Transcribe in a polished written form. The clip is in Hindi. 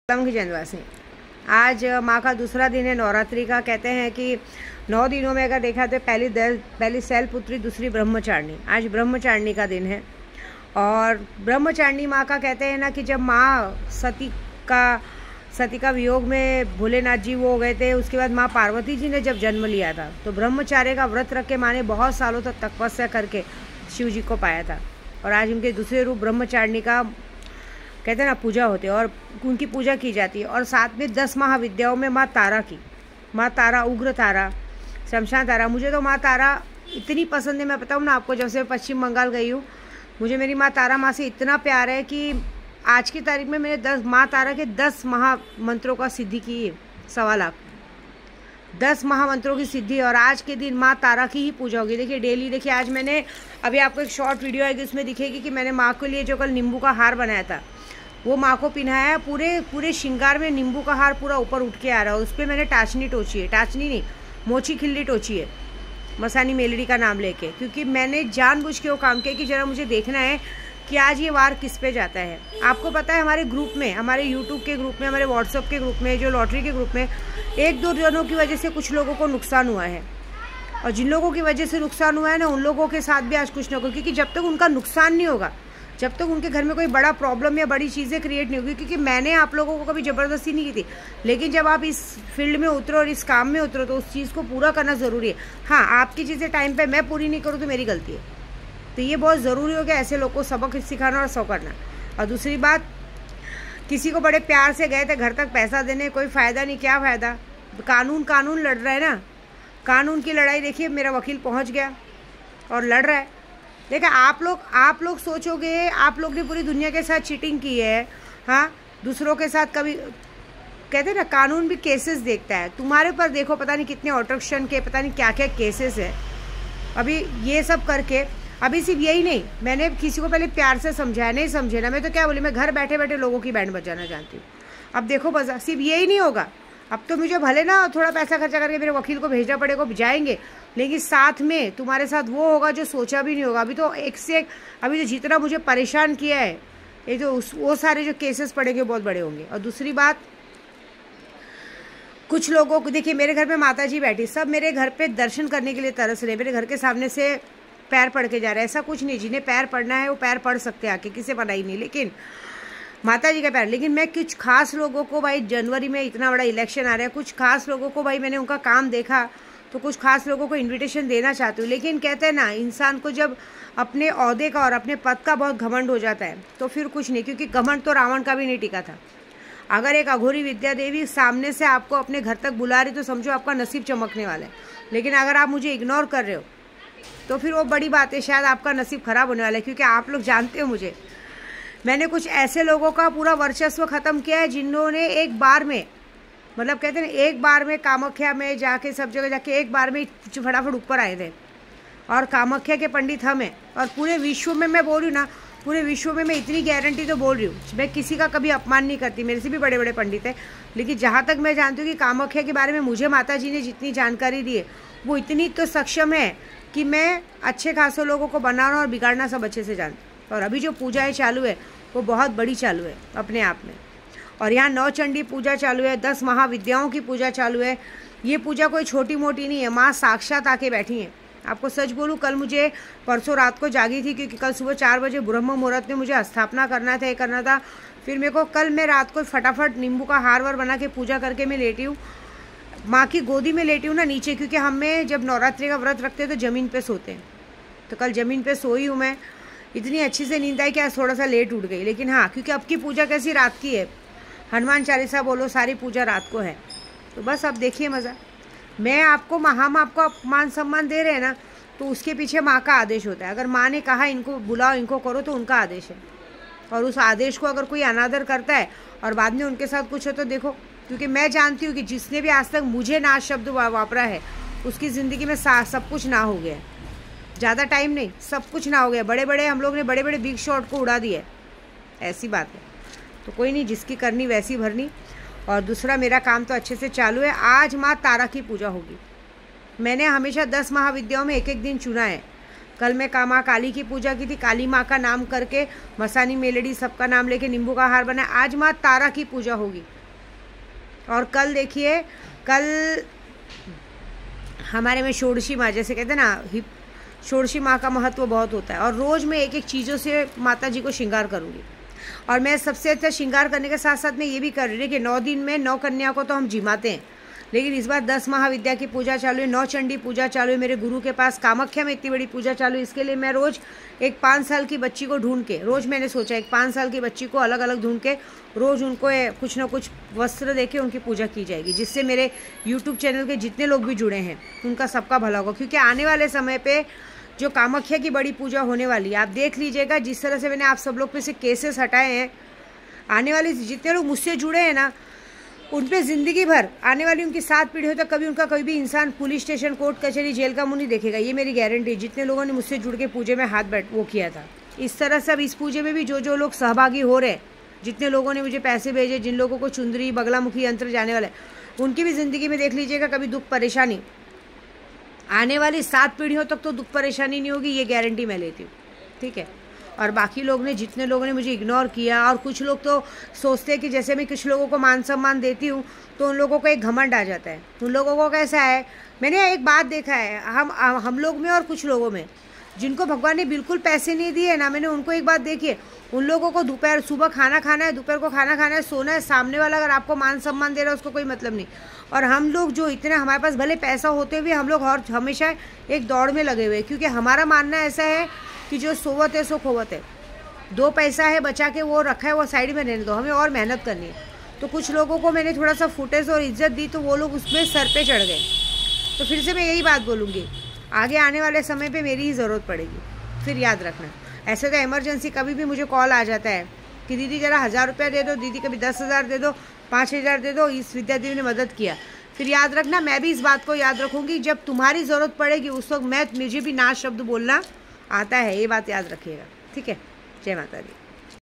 की जन्मवासी आज माँ का दूसरा दिन है नवरात्रि का। कहते हैं कि 9 दिनों में अगर देखा तो पहली शैलपुत्री, दूसरी ब्रह्मचारिणी। आज ब्रह्मचारिणी का दिन है और ब्रह्मचारिणी माँ का कहते हैं ना कि जब माँ सती का वियोग में भोलेनाथ जी वो हो गए थे, उसके बाद माँ पार्वती जी ने जब जन्म लिया था तो ब्रह्मचार्य का व्रत रख के माँ ने बहुत सालों तक तपस्या करके शिव जी को पाया था। और आज उनके दूसरे रूप ब्रह्मचारिणी का कहते हैं ना पूजा होती है और उनकी पूजा की जाती है। और साथ में 10 महाविद्याओं में माँ तारा, उग्र तारा, शमशान तारा। मुझे तो माँ तारा इतनी पसंद है, मैं बताऊँ ना आपको, जब से मैं पश्चिम बंगाल गई हूँ मुझे मेरी माँ तारा माँ से इतना प्यार है कि आज की तारीख में मैंने माँ तारा के 10 महामंत्रों का सिद्धि की है। 1.25 लाख 10 महामंत्रों की सिद्धि। और आज के दिन माँ तारा की ही पूजा होगी। देखिए डेली, देखिए आज मैंने अभी आपको एक शॉर्ट वीडियो आएगी, उसमें दिखेगी कि मैंने माँ के लिए जो कल नींबू का हार बनाया था वो माँ को पिन्हाया है। पूरे श्रृंगार में नींबू का हार पूरा ऊपर उठ के आ रहा है। उस पर मैंने टाचनी टोची है, टाचनी नहीं, मोची खिल्ली टोची है, मसानी मेलड़ी का नाम लेके, क्योंकि मैंने जानबूझ के वो काम किया कि जरा मुझे देखना है कि आज ये वार किस पे जाता है। आपको पता है हमारे ग्रुप में, हमारे यूट्यूब के ग्रुप में, हमारे व्हाट्सअप के ग्रुप में, जो लॉटरी के ग्रुप में 1-2 जनों की वजह से कुछ लोगों को नुकसान हुआ है। और जिन लोगों की वजह से नुकसान हुआ है ना, उन लोगों के साथ भी आज कुछ ना कुछ, क्योंकि जब तक उनका नुकसान नहीं होगा, जब तक उनके घर में कोई बड़ा प्रॉब्लम या बड़ी चीज़ें क्रिएट नहीं होगी, क्योंकि मैंने आप लोगों को कभी ज़बरदस्ती नहीं की थी, लेकिन जब आप इस फील्ड में उतरो और इस काम में उतरो तो उस चीज़ को पूरा करना ज़रूरी है। हाँ, आपकी चीज़ें टाइम पे मैं पूरी नहीं करूँ तो मेरी गलती है, तो ये बहुत ज़रूरी हो गया ऐसे लोग को सबक सिखाना और सौ करना। और दूसरी बात, किसी को बड़े प्यार से गए थे घर तक पैसा देने, कोई फ़ायदा नहीं। क्या फ़ायदा? कानून लड़ रहा है ना, कानून की लड़ाई। देखिए मेरा वकील पहुँच गया और लड़ रहा है। देखा, आप लोग सोचोगे आप लोग ने पूरी दुनिया के साथ चीटिंग की है, हाँ, दूसरों के साथ। कभी कहते हैं ना कानून भी केसेस देखता है। तुम्हारे पर देखो पता नहीं कितने ऑटोक्शन के, पता नहीं क्या क्या केसेस है। अभी ये सब करके, अभी सिर्फ यही नहीं, मैंने किसी को पहले प्यार से समझाया, नहीं समझे ना, मैं तो क्या बोली, मैं घर बैठे बैठे लोगों की बैंड बजाना जानती हूँ। अब देखो बस सिर्फ यही नहीं होगा, अब तो मुझे भले ना थोड़ा पैसा खर्चा करके मेरे वकील को भेजना पड़ेगा, जाएंगे, लेकिन साथ में तुम्हारे साथ वो होगा जो सोचा भी नहीं होगा। अभी तो एक से एक, अभी तो जितना मुझे परेशान किया है, ये तो वो सारे जो केसेस पड़ेंगे बहुत बड़े होंगे। और दूसरी बात, कुछ लोगों को देखिए, मेरे घर पे माता जी बैठी, सब मेरे घर पे दर्शन करने के लिए तरस रहे, मेरे घर के सामने से पैर पड़ के जा रहे हैं। ऐसा कुछ नहीं, जिन्हें पैर पड़ना है वो पैर पड़ सकते हैं आके, किसी मना ही नहीं, लेकिन माता जी का पैर। लेकिन मैं कुछ खास लोगों को, भाई जनवरी में इतना बड़ा इलेक्शन आ रहा है, कुछ खास लोगों को भाई मैंने उनका काम देखा तो कुछ खास लोगों को इनविटेशन देना चाहती हूँ। लेकिन कहते हैं ना, इंसान को जब अपने ओहदे का और अपने पद का बहुत घमंड हो जाता है तो फिर कुछ नहीं, क्योंकि घमंड तो रावण का भी नहीं टिका था। अगर एक अघोरी विद्या देवी सामने से आपको अपने घर तक बुला रही तो समझो आपका नसीब चमकने वाला है। लेकिन अगर आप मुझे इग्नोर कर रहे हो तो फिर वो बड़ी बात है, शायद आपका नसीब खराब होने वाला है। क्योंकि आप लोग जानते हो मुझे, मैंने कुछ ऐसे लोगों का पूरा वर्चस्व ख़त्म किया है जिन्होंने एक बार में, मतलब कहते हैं एक बार में कामाख्या में जाके, सब जगह जाके एक बार में फटाफट ऊपर आए थे। और कामाख्या के पंडित हम हैं। और पूरे विश्व में मैं बोल रही हूँ ना, पूरे विश्व में मैं इतनी गारंटी तो बोल रही हूँ, मैं किसी का कभी अपमान नहीं करती, मेरे से भी बड़े बड़े पंडित हैं, लेकिन जहाँ तक मैं जानती हूँ कि कामाख्या के बारे में मुझे माता जी ने जितनी जानकारी दी है वो इतनी तो सक्षम है कि मैं अच्छे खासे लोगों को बनाना और बिगाड़ना सब अच्छे से जानती हूँ। और अभी जो पूजाएँ चालू है वो बहुत बड़ी चालू है अपने आप में। और यहाँ 9 चंडी पूजा चालू है, 10 महाविद्याओं की पूजा चालू है। ये पूजा कोई छोटी मोटी नहीं है, माँ साक्षात आके बैठी हैं। आपको सच बोलूँ, कल मुझे परसों रात को जागी थी, क्योंकि कल सुबह 4 बजे ब्रह्म मुहूर्त में मुझे स्थापना करना था, ये करना था। फिर मेरे को कल मैं रात को फटाफट नींबू का हार वार बना के पूजा करके मैं लेटी हूँ, माँ की गोदी में लेटी हूँ ना नीचे, क्योंकि हमें जब नवरात्रि का व्रत रखते हैं तो ज़मीन पर सोते हैं। तो कल ज़मीन पर सोई हूँ मैं, इतनी अच्छी से नींद आई कि आज थोड़ा सा लेट उठ गई। लेकिन हाँ, क्योंकि अब की पूजा कैसी रात की है, हनुमान चालीसा बोलो, सारी पूजा रात को है। तो बस अब देखिए मज़ा। हम आपको मान सम्मान दे रहे हैं ना, तो उसके पीछे माँ का आदेश होता है। अगर माँ ने कहा इनको बुलाओ, इनको करो, तो उनका आदेश है। और उस आदेश को अगर कोई अनादर करता है और बाद में उनके साथ कुछ हो तो देखो, क्योंकि मैं जानती हूँ कि जिसने भी आज तक मुझे ना शब्द वापरा है उसकी ज़िंदगी में सब कुछ ना हो गया। ज़्यादा टाइम नहीं, सब कुछ ना हो गया। हम लोग ने बड़े बड़े बिग शॉट को उड़ा दिया, ऐसी बात है। तो कोई नहीं, जिसकी करनी वैसी भरनी। और दूसरा, मेरा काम तो अच्छे से चालू है। आज माँ तारा की पूजा होगी। मैंने हमेशा 10 महाविद्याओं में एक एक दिन चुना है। कल मैं माँ काली की पूजा की थी, काली माँ का नाम करके, मसानी मेलड़ी सबका नाम लेके नींबू का हार बनाया। आज माँ तारा की पूजा होगी। और कल देखिए, कल हमारे में षोडशी माँ, जैसे कहते हैं ना, षोडशी माँ का महत्व बहुत होता है। और रोज़ मैं एक एक चीज़ों से माता जी को श्रृंगार करूँगी। और मैं सबसे अच्छा श्रृंगार करने के साथ साथ मैं ये भी कर रही हूँ कि 9 दिन में 9 कन्या को तो हम जिमाते हैं, लेकिन इस बार 10 महाविद्या की पूजा चालू है, 9 चंडी पूजा चालू है, मेरे गुरु के पास कामाख्या में इतनी बड़ी पूजा चालू है। इसके लिए मैं रोज़ एक 5 साल की बच्ची को ढूंढ के, रोज़ मैंने सोचा एक 5 साल की बच्ची को अलग अलग ढूंढ के रोज़ उनको कुछ ना कुछ वस्त्र दे के उनकी पूजा की जाएगी, जिससे मेरे यूट्यूब चैनल के जितने लोग भी जुड़े हैं उनका सबका भला होगा। क्योंकि आने वाले समय पे जो कामाख्या की बड़ी पूजा होने वाली है, आप देख लीजिएगा, जिस तरह से मैंने आप सब लोग पे से केसेस हटाए हैं, आने वाले जितने लोग मुझसे जुड़े हैं ना, उन पे ज़िंदगी भर आने वाली उनकी 7 पीढ़ियों तक कभी उनका कोई भी इंसान पुलिस स्टेशन, कोर्ट कचहरी, जेल का मुंह नहीं देखेगा। ये मेरी गारंटी। जितने लोगों ने मुझसे जुड़ के पूजे में हाथ वो किया था, इस तरह से अब इस पूजे में भी जो लोग सहभागी हो रहे हैं, जितने लोगों ने मुझे पैसे भेजे, जिन लोगों को चुंदरी, बगलामुखी यंत्र जाने वाले, उनकी भी ज़िंदगी में देख लीजिएगा कभी दुख परेशानी, आने वाली 7 पीढ़ियों तक तो दुख परेशानी नहीं होगी, ये गारंटी मैं लेती हूँ। ठीक है। और बाकी लोग ने, जितने लोगों ने मुझे इग्नोर किया, और कुछ लोग तो सोचते हैं कि जैसे मैं कुछ लोगों को मान सम्मान देती हूँ तो उन लोगों को एक घमंड आ जाता है। उन लोगों को कैसा है, मैंने एक बात देखा है, हम लोग में और कुछ लोगों में, जिनको भगवान ने बिल्कुल पैसे नहीं दिए ना, मैंने उनको एक बात देखी है, उन लोगों को दोपहर, सुबह खाना खाना है, दोपहर को खाना खाना है, सोना है, सामने वाला अगर आपको मान सम्मान दे रहा है उसको कोई मतलब नहीं। और हम लोग जो इतने, हमारे पास भले पैसा होते हुए हम लोग और हमेशा एक दौड़ में लगे हुए, क्योंकि हमारा मानना ऐसा है कि जो सोवत है सो खोवत है। 2 पैसा है बचा के वो रखा है, वो साइड में रहने दो, हमें और मेहनत करनी है। तो कुछ लोगों को मैंने थोड़ा सा फुटेज और इज्जत दी तो वो लोग उसमें सर पे चढ़ गए। तो फिर से मैं यही बात बोलूँगी, आगे आने वाले समय पे मेरी ही ज़रूरत पड़ेगी। फिर याद रखना, ऐसे तो इमरजेंसी कभी भी मुझे कॉल आ जाता है कि दीदी ज़रा 1000 रुपया दे दो, दीदी कभी 10,000 दे दो, 5,000 दे दो, इस विद्या दीदी ने मदद किया। फिर याद रखना, मैं भी इस बात को याद रखूँगी, जब तुम्हारी ज़रूरत पड़ेगी उस वक्त मुझे भी ना शब्द बोलना आता है, ये बात याद रखिएगा। ठीक है। जय माता दी।